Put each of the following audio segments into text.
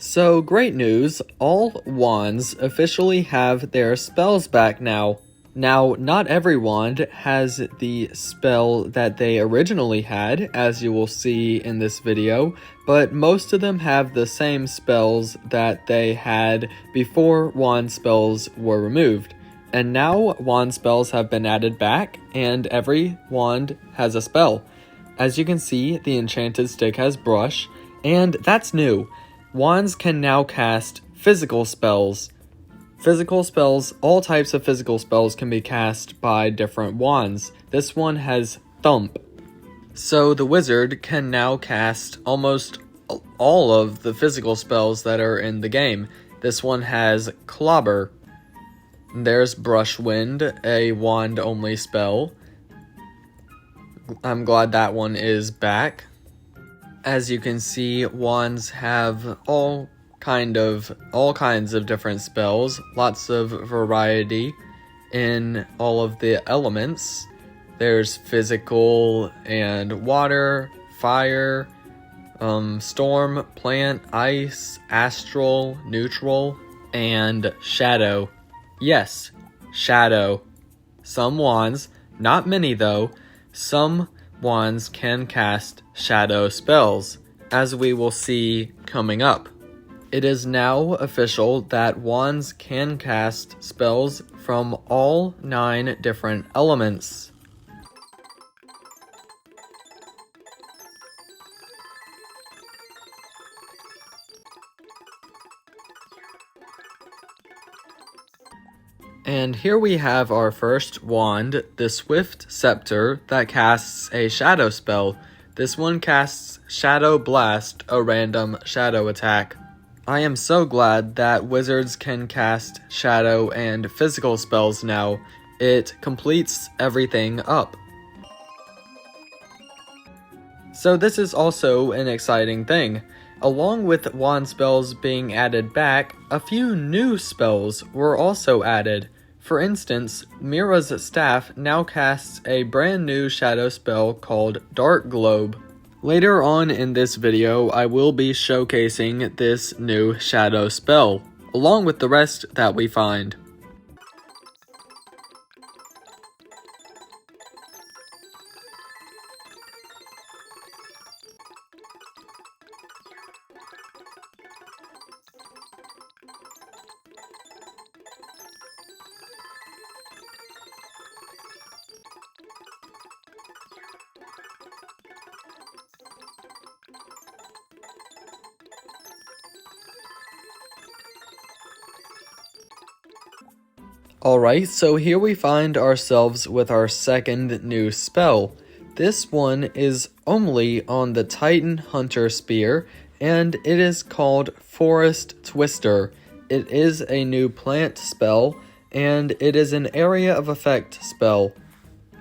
So great news, all wands officially have their spells back now. Now, not every wand has the spell that they originally had, as you will see in this video, but most of them have the same spells that they had before wand spells were removed. And now wand spells have been added back, and every wand has a spell. As you can see, the enchanted stick has brush, and that's new. Wands can now cast physical spells. Physical spells, all types of physical spells can be cast by different wands. This one has Thump. So the wizard can now cast almost all of the physical spells that are in the game. This one has Clobber. There's Brush Wind, a wand-only spell. I'm glad that one is back. As you can see, wands have all kinds of different spells, lots of variety in all of the elements. There's physical and water, fire, storm, plant, ice, astral, neutral, and shadow. Yes, shadow. Some wands, not many though, some wands can cast shadow spells, as we will see coming up. It is now official that wands can cast spells from all 9 different elements. And here we have our first wand, the Swift Scepter, that casts a shadow spell. This one casts Shadow Blast, a random shadow attack. I am so glad that wizards can cast shadow and physical spells now. It completes everything up. So this is also an exciting thing. Along with wand spells being added back, a few new spells were also added. For instance, Mira's staff now casts a brand new shadow spell called Dark Globe. Later on in this video, I will be showcasing this new shadow spell, along with the rest that we find. Alright, so here we find ourselves with our second new spell. This one is only on the Titan Hunter Spear, and it is called Forest Twister. It is a new plant spell, and it is an area of effect spell.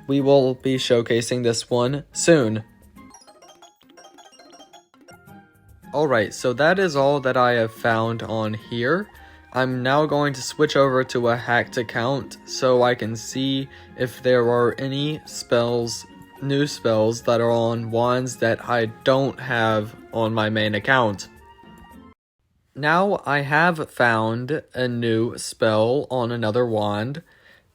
We will be showcasing this one soon. Alright, so that is all that I have found on here. I'm now going to switch over to a hacked account so I can see if there are any spells, new spells that are on wands that I don't have on my main account. Now I have found a new spell on another wand.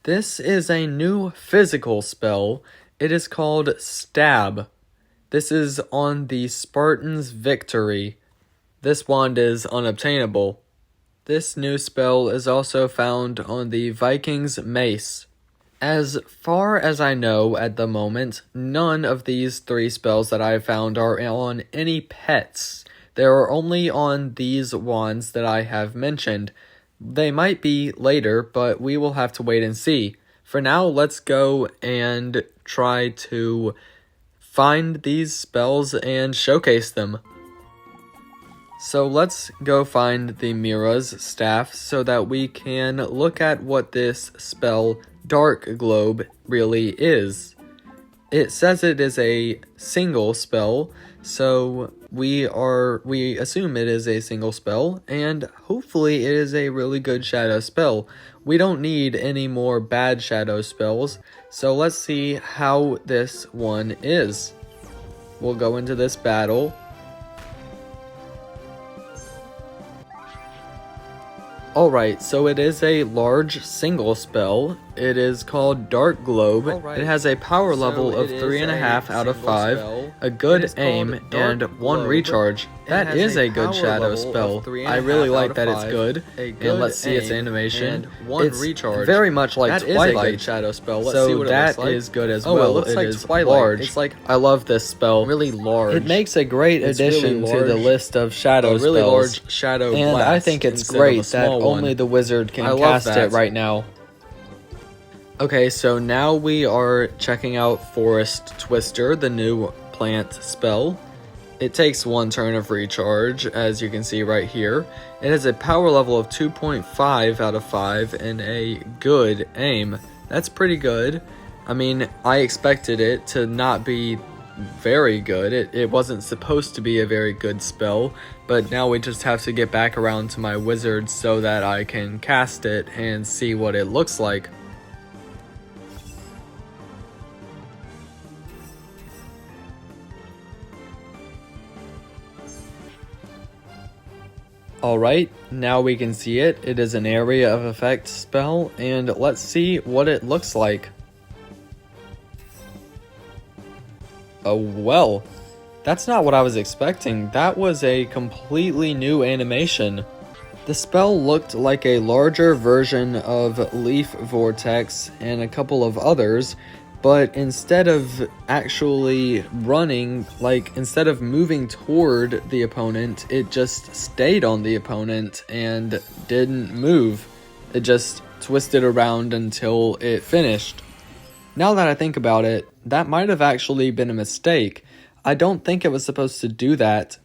This is a new physical spell. It is called Stab. This is on the Spartan's Victory. This wand is unobtainable. This new spell is also found on the Viking's Mace. As far as I know at the moment, none of these 3 spells that I have found are on any pets. They are only on these wands that I have mentioned. They might be later, but we will have to wait and see. For now, let's go and try to find these spells and showcase them. So let's go find the Mira's staff so that we can look at what this spell Dark Globe really is. It says it is a single spell, so we assume it is a single spell, and hopefully it is a really good shadow spell. We don't need any more bad shadow spells, so let's see how this one is. We'll go into this battle. Alright, so it is a large single spell. It is called Dark Globe. It has a power level of 3.5 out of 5, a good aim, and 1 recharge. That is a good shadow spell. I really like that it's good. And let's see its animation. It's very much like Twilight shadow spell. So that is good as well. It looks like Twilight. Large. It's like, I love this spell. Really large. It makes a great addition to the list of shadow spells. Really large shadow blast. And I think it's great that only the wizard can cast it right now. Okay, so now we are checking out Forest Twister, the new plant spell. It takes 1 turn of recharge, as you can see right here. It has a power level of 2.5 out of 5 and a good aim. That's pretty good. I mean, I expected it to not be very good. It wasn't supposed to be a very good spell, but now we just have to get back around to my wizard so that I can cast it and see what it looks like. Alright, now we can see it. It is an area of effect spell, and let's see what it looks like. Oh, well, that's not what I was expecting. That was a completely new animation. The spell looked like a larger version of Leaf Vortex and a couple of others, but instead of actually running, instead of moving toward the opponent, it just stayed on the opponent and didn't move. It just twisted around until it finished. Now that I think about it, that might have actually been a mistake. I don't think it was supposed to do that.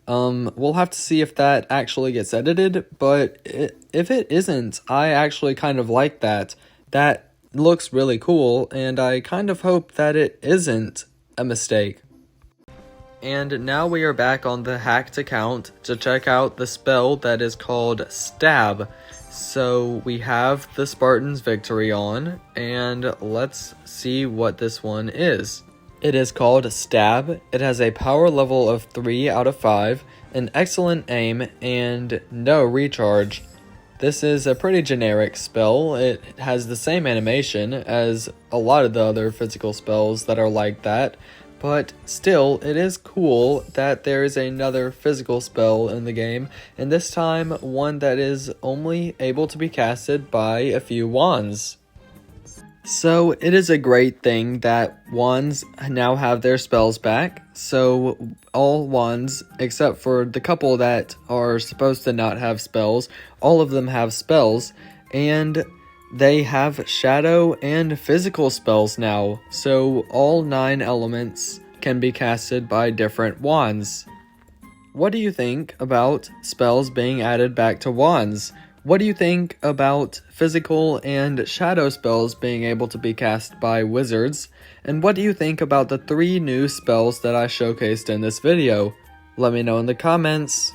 We'll have to see if that actually gets edited, but if it isn't, I actually kind of like that. That looks really cool, and I kind of hope that it isn't a mistake. And now we are back on the hacked account to check out the spell that is called Stab. So we have the Spartan's Victory on, and let's see what this one is. It is called Stab. It has a power level of 3 out of 5, an excellent aim, and no recharge. This is a pretty generic spell. It has the same animation as a lot of the other physical spells that are like that, but still, it is cool that there is another physical spell in the game, and this time one that is only able to be casted by a few wands. So it is a great thing that wands now have their spells back, so all wands, except for the couple that are supposed to not have spells, all of them have spells, and they have shadow and physical spells now, so all 9 elements can be casted by different wands. What do you think about spells being added back to wands? What do you think about physical and shadow spells being able to be cast by wizards? And what do you think about the 3 new spells that I showcased in this video? Let me know in the comments.